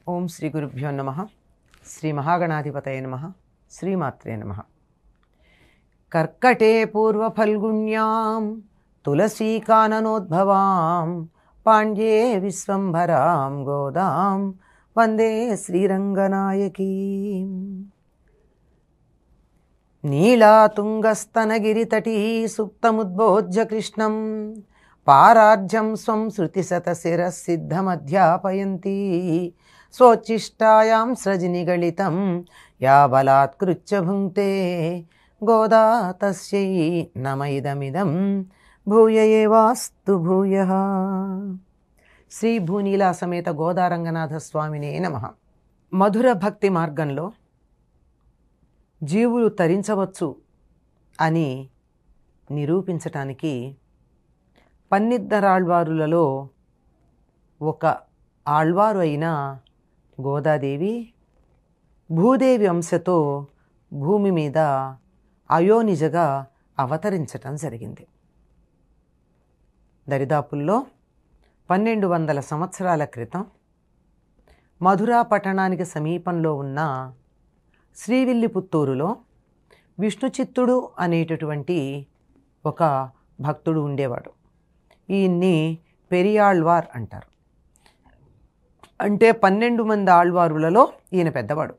ఓం శ్రీ గురుభ్యో నమః. శ్రీ మహాగణాధిపతయే నమః. శ్రీమాత్రే నమః. కర్కటే పూర్వఫల్గుణ్యాం తులసీకాననోద్భవాం పాండ్యే విశ్వంభరాం గోదాం వందే శ్రీరంగనాయకీం. నీళాతుంగస్తనగిరితటీ సుప్తముద్బోధ్య కృష్ణం పారార్జం స్వం శృతిశతశిరసిద్ధమధ్యాపయంతి స్వోచ్ఛిష్టాయాం సృజనిగళితం యా బలాత్కృత్య భుంక్తే గోదా తస్యై నమ ఇదమిదం భూయ ఏవాస్తు భూయః. శ్రీ భూనీలా సమేత గోదారంగనాథ స్వామినే నమః. మధుర భక్తి మార్గంలో జీవులు తరించవచ్చు అని నిరూపించటానికి పన్నిద్దరాళ్వారులలో ఒక ఆళ్వారు అయిన గోదాదేవి భూదేవి అంశతో భూమి మీద అయోనిజగా అవతరించటం జరిగింది. దరిదాపుల్లో 1200 సంవత్సరాల క్రితం మధురా పట్టణానికి సమీపంలో ఉన్న శ్రీవిల్లిపుత్తూరులో విష్ణుచిత్తుడు అనేటటువంటి ఒక భక్తుడు ఉండేవాడు. ఈయన్ని పెరియాళ్వార్ అంటారు. అంటే 12 మంది ఆళ్వారులలో ఈయన పెద్దవాడు.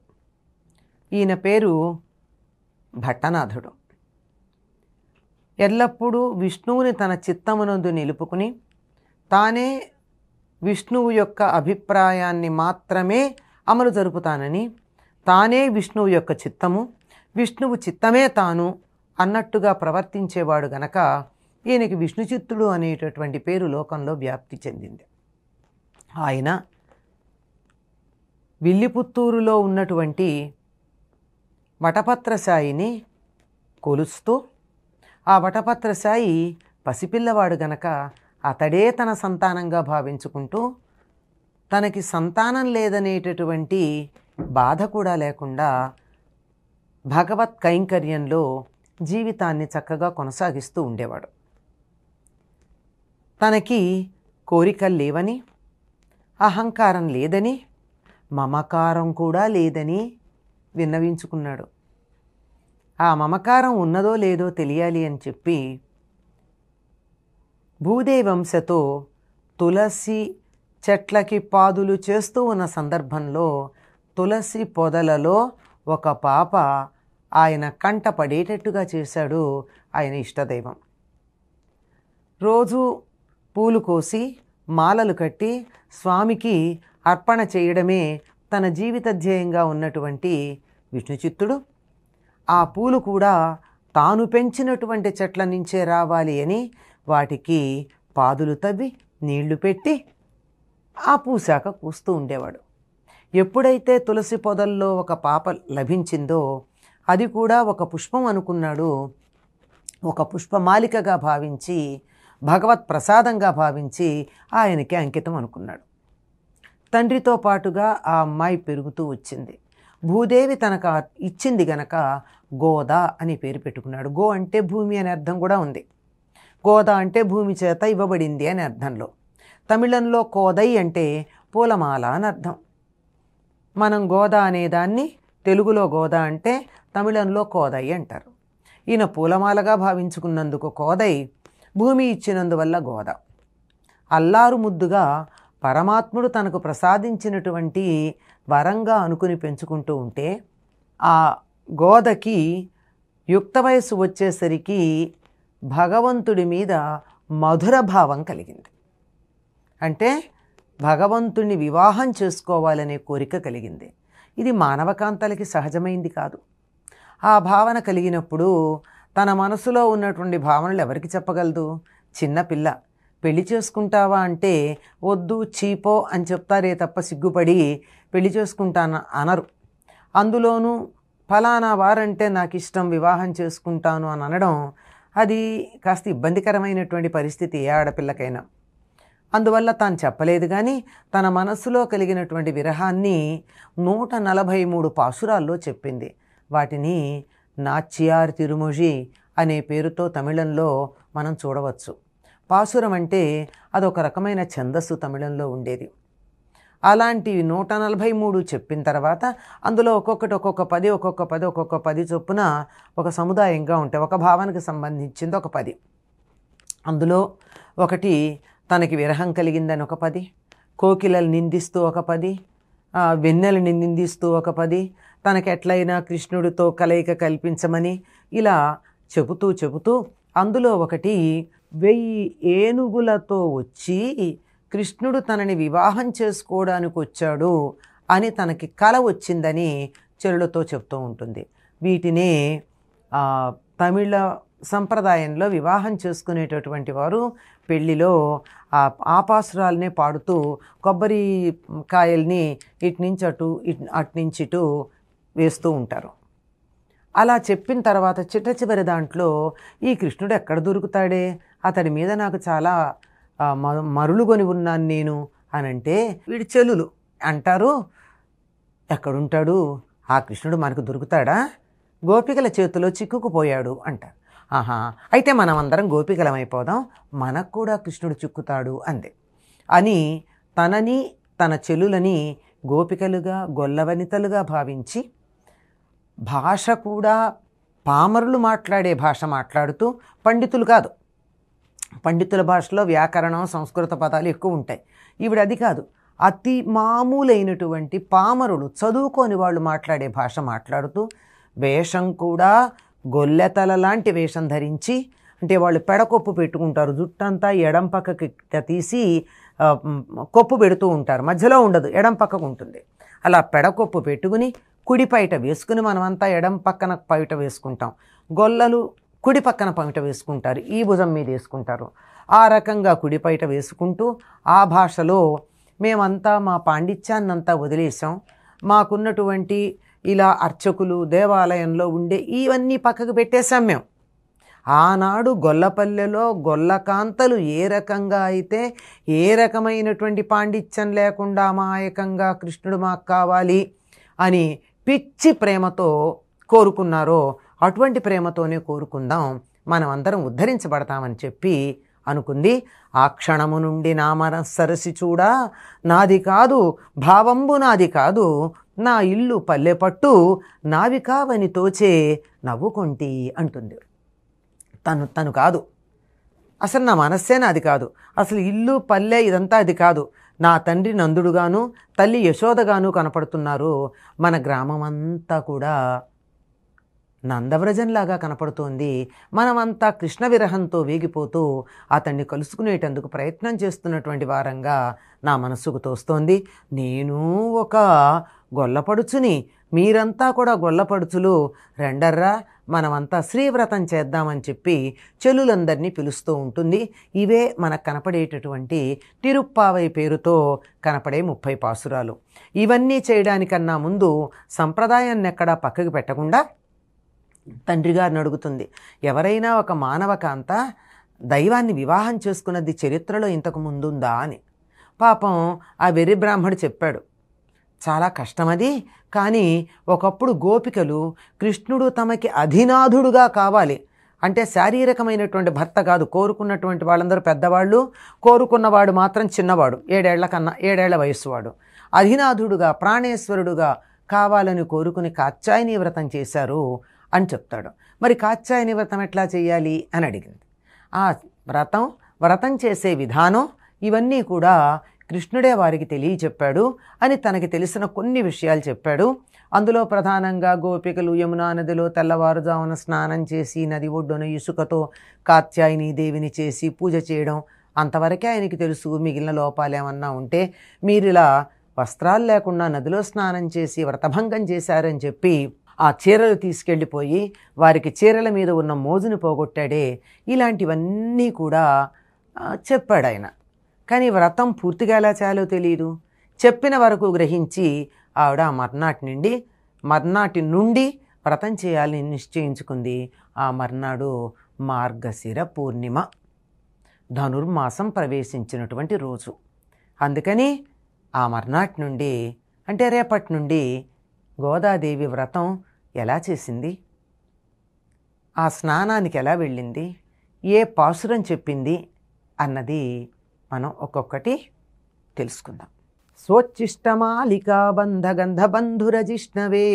ఈయన పేరు భట్టనాథుడు. ఎల్లప్పుడూ విష్ణువుని తన చిత్తమునందు నిలుపుకుని తానే విష్ణువు యొక్క అభిప్రాయాన్ని మాత్రమే అమలు జరుపుతానని, తానే విష్ణువు యొక్క చిత్తము, విష్ణువు చిత్తమే తాను అన్నట్టుగా ప్రవర్తించేవాడు గనక ఈయనకి విష్ణుచిత్తుడు అనేటటువంటి పేరు లోకంలో వ్యాప్తి చెందింది. ఆయన విల్లిపుత్తూరులో ఉన్నటువంటి వటపత్రసాయిని కొలుస్తూ, ఆ వటపత్రసాయి పసిపిల్లవాడు గనక అతడే తన సంతానంగా భావించుకుంటూ తనకి సంతానం లేదనేటటువంటి బాధ కూడా లేకుండా భగవత్ కైంకర్యంలో జీవితాన్ని చక్కగా కొనసాగిస్తూ ఉండేవాడు. తనకి కోరికలు లేవని, అహంకారం లేదని, మమకారం కూడా లేదని విన్నవించుకున్నాడు. ఆ మమకారం ఉన్నదో లేదో తెలియాలి అని చెప్పి భూదేవంశతో తులసి చెట్లకి పాదులు చేస్తూ ఉన్న సందర్భంలో తులసి పొదలలో ఒక పాప ఆయన కంట పడేటట్టుగా చేశాడు ఆయన ఇష్టదైవం. రోజు పూలు కోసి మాలలు కట్టి స్వామికి అర్పణ చేయడమే తన జీవిత ధ్యేయంగా ఉన్నటువంటి విష్ణుచిత్తుడు ఆ పూలు కూడా తాను పెంచినటువంటి చెట్ల నుంచే రావాలి అని వాటికి పాదులు తవ్వి నీళ్లు పెట్టి ఆ పూశాక కూస్తూ ఉండేవాడు. ఎప్పుడైతే తులసి పొదల్లో ఒక పాప లభించిందో అది కూడా ఒక పుష్పం అనుకున్నాడు. ఒక పుష్పమాలికగా భావించి, భగవత్ ప్రసాదంగా భావించి ఆయనకి అంకితం అనుకున్నాడు. తండ్రితో పాటుగా ఆ అమ్మాయి పెరుగుతూ వచ్చింది. భూదేవి తనకు ఇచ్చింది గనక గోదా అని పేరు పెట్టుకున్నాడు. గో అంటే భూమి అనే అర్థం కూడా ఉంది. గోదా అంటే భూమి చేత ఇవ్వబడింది అనే అర్థంలో. తమిళంలో కోదై అంటే పూలమాల అని అర్థం. మనం గోదా అనేదాన్ని తెలుగులో గోదా అంటే తమిళంలో కోదై అంటారు. ఈయన పూలమాలగా భావించుకున్నందుకు కోదై, భూమి ఇచ్చినందువల్ల గోద. అల్లారు ముద్దుగా పరమాత్ముడు తనకు ప్రసాదించినటువంటి వరంగా అనుకుని పెంచుకుంటూ ఉంటే ఆ గోదకి యుక్త వయస్సు వచ్చేసరికి భగవంతుడి మీద మధుర భావం కలిగింది. అంటే భగవంతుణ్ణి వివాహం చేసుకోవాలనే కోరిక కలిగింది. ఇది మానవకాంతలకి సహజమైంది కాదు. ఆ భావన కలిగినప్పుడు తన మనసులో ఉన్నటువంటి భావనలు ఎవరికి చెప్పగలదు? చిన్నపిల్ల. పెళ్లి చేసుకుంటావా అంటే వద్దు, చీపో అని చెప్తారే తప్ప సిగ్గుపడి పెళ్లి చేసుకుంటాను అనరు. అందులోనూ ఫలానా వారంటే నాకు ఇష్టం, వివాహం చేసుకుంటాను అని అనడం అది కాస్త ఇబ్బందికరమైనటువంటి పరిస్థితి ఏ ఆడపిల్లకైనా. అందువల్ల తాను చెప్పలేదు. కానీ తన మనస్సులో కలిగినటువంటి విరహాన్ని 143 పాసురాల్లో చెప్పింది. వాటిని నాచ్యార్ తిరుమొഴി అనే పేరుతో తమిళంలో మనం చూడవచ్చు. పాసురం అంటే అదొక రకమైన ఛందస్సు తమిళంలో ఉండేది. అలాంటివి 143 చెప్పిన తర్వాత అందులో ఒక్కొక్కటి ఒక్కొక్క 10 చొప్పున ఒక సముదాయంగా ఉంటాయి. ఒక భావనకు సంబంధించింది ఒక 10. అందులో ఒకటి తనకి విరహం కలిగిందని ఒక 10, కోకిలలు నిందిస్తూ ఒక 10, వెన్నెలని నిందిస్తూ ఒక 10, తనకి ఎట్లయినా కృష్ణుడితో కలయిక కల్పించమని ఇలా చెబుతూ అందులో ఒకటి 1000 ఏనుగులతో వచ్చి కృష్ణుడు తనని వివాహం చేసుకోవడానికి వచ్చాడు అని తనకి కల వచ్చిందని చెరులతో చెప్తూ ఉంటుంది. వీటినే తమిళ సంప్రదాయంలో వివాహం చేసుకునేటటువంటి వారు పెళ్ళిలో ఆపాసురాలనే పాడుతూ కొబ్బరి కాయల్ని ఇటు నుంచి అటు నుంచి ఇటు వేస్తూ ఉంటారు. అలా చెప్పిన తర్వాత చిట్ట దాంట్లో ఈ కృష్ణుడు ఎక్కడ దొరుకుతాడే, అతడి మీద నాకు చాలా మరులుకొని ఉన్నాను నేను అని అంటే వీడి చెల్లులు అంటారు, ఎక్కడుంటాడు ఆ కృష్ణుడు, మనకు దొరుకుతాడా, గోపికల చేతిలో చిక్కుకుపోయాడు అంటారు. అయితే మనం అందరం గోపికలమైపోదాం, మనకు కూడా కృష్ణుడు చిక్కుతాడు అంది అని తనని తన చెల్లులని గోపికలుగా గొల్లవనితలుగా భావించి భాష కూడా పామరులు మాట్లాడే భాష మాట్లాడుతూ, పండితులు కాదు, పండితుల భాషలో వ్యాకరణం సంస్కృత పదాలు ఎక్కువ ఉంటాయి, ఈవిడ అది కాదు, అతి మామూలైనటువంటి పామరులు చదువుకోని వాళ్ళు మాట్లాడే భాష మాట్లాడుతూ, వేషం కూడా గొల్లెతల లాంటి వేషం ధరించి, అంటే వాళ్ళు పెడకొప్పు పెట్టుకుంటారు, జుట్టంతా ఎడం పక్కకి తీసి కొప్పు పెడుతూ ఉంటారు, మధ్యలో ఉండదు, ఎడం పక్కకు ఉంటుంది. అలా పెడకొప్పు పెట్టుకుని కుడి పైట వేసుకుని, మనమంతా ఎడం పక్కన పైట వేసుకుంటాం, గొల్లలు కుడి పక్కన పైట వేసుకుంటారు, ఈ భుజం మీద వేసుకుంటారు. ఆ రకంగా కుడి పైట వేసుకుంటూ ఆ భాషలో మేమంతా మా పాండిత్యాన్నంతా వదిలేసాం, మాకున్నటువంటి ఇలా అర్చకులు దేవాలయంలో ఉండే ఇవన్నీ పక్కకు పెట్టేశాం మేము. ఆనాడు గొల్లపల్లెలో గొల్లకాంతలు ఏ రకంగా అయితే ఏ రకమైనటువంటి పాండిత్యం లేకుండా అమాయకంగా కృష్ణుడు మాకు కావాలి అని పిచ్చి ప్రేమతో కోరుకున్నారో అటువంటి ప్రేమతోనే కోరుకుందాం, మనం అందరం ఉద్ధరించబడతామని చెప్పి అనుకుంది. ఆ క్షణము నుండి నా మనస్సరసి చూడా, నాది కాదు భావంబు నాది కాదు, నా ఇల్లు పల్లె పట్టు నావికావని తోచే నవ్వుకొంటి అంటుంది. తను కాదు, అసలు నా మనస్సే నాది కాదు, అసలు ఇల్లు పల్లె ఇదంతా అది కాదు, నా తండ్రి నందుడుగాను తల్లి యశోదగాను కనపడుతున్నారు, మన గ్రామం అంతా కూడా నందవ్రజంలాగా కనపడుతోంది, మనమంతా కృష్ణ విరహంతో వేగిపోతూ అతన్ని కలుసుకునేటందుకు ప్రయత్నం చేస్తున్నటువంటి వారంగా నా మనస్సుకు తోస్తోంది. నేను ఒక గొల్లపడుచుని, మీరంతా కూడా గొల్లపడుచులు, రెండర్రా మనమంతా శ్రీవ్రతం చేద్దామని చెప్పి చెల్లులందరినీ పిలుస్తూ ఉంటుంది. ఇవే మనకు కనపడేటటువంటి తిరుప్పావై పేరుతో కనపడే 30 పాసురాలు. ఇవన్నీ చేయడానికన్నా ముందు సంప్రదాయాన్ని ఎక్కడా పక్కకు పెట్టకుండా తండ్రి గారిని అడుగుతుంది, ఎవరైనా ఒక మానవకాంత దైవాన్ని వివాహం చేసుకున్నది చరిత్రలో ఇంతకు ముందుందా అని. పాపం ఆ వెర్రి బ్రాహ్మడు చెప్పాడు, చాలా కష్టమది, కానీ ఒకప్పుడు గోపికలు కృష్ణుడు తమకి అధినాథుడుగా కావాలి అంటే శారీరకమైనటువంటి భర్త కాదు, కోరుకున్నటువంటి వాళ్ళందరూ పెద్దవాళ్ళు, కోరుకున్నవాడు మాత్రం చిన్నవాడు, 7 ఏళ్ల వయస్సువాడు, అధినాథుడుగా ప్రాణేశ్వరుడుగా కావాలని కోరుకుని కాత్యాయని వ్రతం చేశారు అని చెప్తాడు. మరి కాత్యాయని వ్రతం ఎట్లా చేయాలి అని అడిగింది. ఆ వ్రతం చేసే విధానం ఇవన్నీ కూడా కృష్ణుడే వారికి తెలియచెప్పాడు అని తనకి తెలిసిన కొన్ని విషయాలు చెప్పాడు. అందులో ప్రధానంగా గోపికలు యమునా నదిలో తెల్లవారుజామున స్నానం చేసి నది ఒడ్డున ఇసుకతో కాత్యాయని దేవిని చేసి పూజ చేయడం, అంతవరకే ఆయనకి తెలుసు. మిగిలిన లోపాలు ఏమన్నా ఉంటే మీరు ఇలా వస్త్రాలు లేకుండా నదిలో స్నానం చేసి వ్రతభంగం చేశారని చెప్పి ఆ చీరలు తీసుకెళ్ళిపోయి వారికి చీరల మీద ఉన్న మోజుని పోగొట్టాడే, ఇలాంటివన్నీ కూడా చెప్పాడు ఆయన. కానీ వ్రతం పూర్తిగా ఎలా చేయాలో తెలియదు. చెప్పిన వరకు గ్రహించి ఆవిడ మర్నాటి నుండి వ్రతం చేయాలని నిశ్చయించుకుంది. ఆ మర్నాడు మార్గశిర పూర్ణిమ, ధనుర్మాసం ప్రవేశించినటువంటి రోజు. అందుకని ఆ మర్నాటి నుండి అంటే రేపటి నుండి గోదాదేవి వ్రతం ఎలా చేసింది, ఆ స్నానానికి ఎలా వెళ్ళింది, ఏ పాసురం చెప్పింది అన్నది మనం ఒక్కొక్కటి తెలుసుకుందాం. స్వోచ్చిష్టమాలికా బంధగంధబంధురజిష్ణవే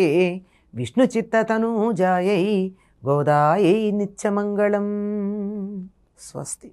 విష్ణుచిత్తతనూజాయై గోదాయై నిత్యమంగళం. స్వస్తి.